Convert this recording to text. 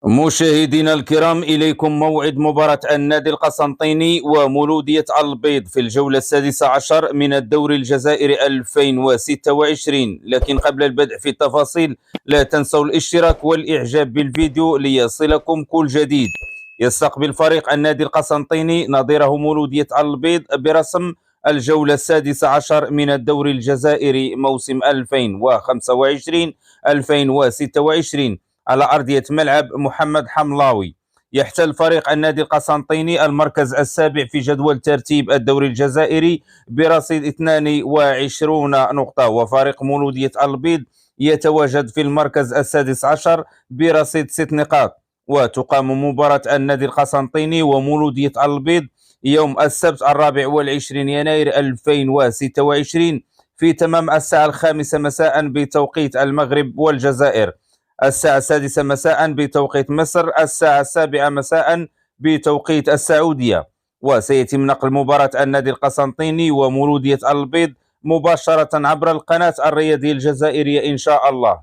مشاهدينا الكرام، إليكم موعد مباراة النادي القسنطيني ومولودية البيض في الجولة السادسة عشر من الدوري الجزائري 2026. لكن قبل البدء في التفاصيل لا تنسوا الاشتراك والإعجاب بالفيديو ليصلكم كل جديد. يستقبل فريق النادي القسنطيني نظيره مولودية البيض برسم الجولة السادسة عشر من الدوري الجزائري موسم 2025-2026 على أرضية ملعب محمد حملاوي. يحتل فريق النادي القسنطيني المركز السابع في جدول ترتيب الدوري الجزائري برصيد 22 نقطة، وفريق مولودية البيض يتواجد في المركز السادس عشر برصيد 6 نقاط. وتقام مباراة النادي القسنطيني ومولودية البيض يوم السبت 24 يناير 2026 في تمام الساعة 5 مساء بتوقيت المغرب والجزائر، الساعة 6 مساء بتوقيت مصر، الساعة 7 مساء بتوقيت السعودية. وسيتم نقل مباراة النادي القسنطيني ومولودية البيض مباشرة عبر القناة الرياضية الجزائرية إن شاء الله.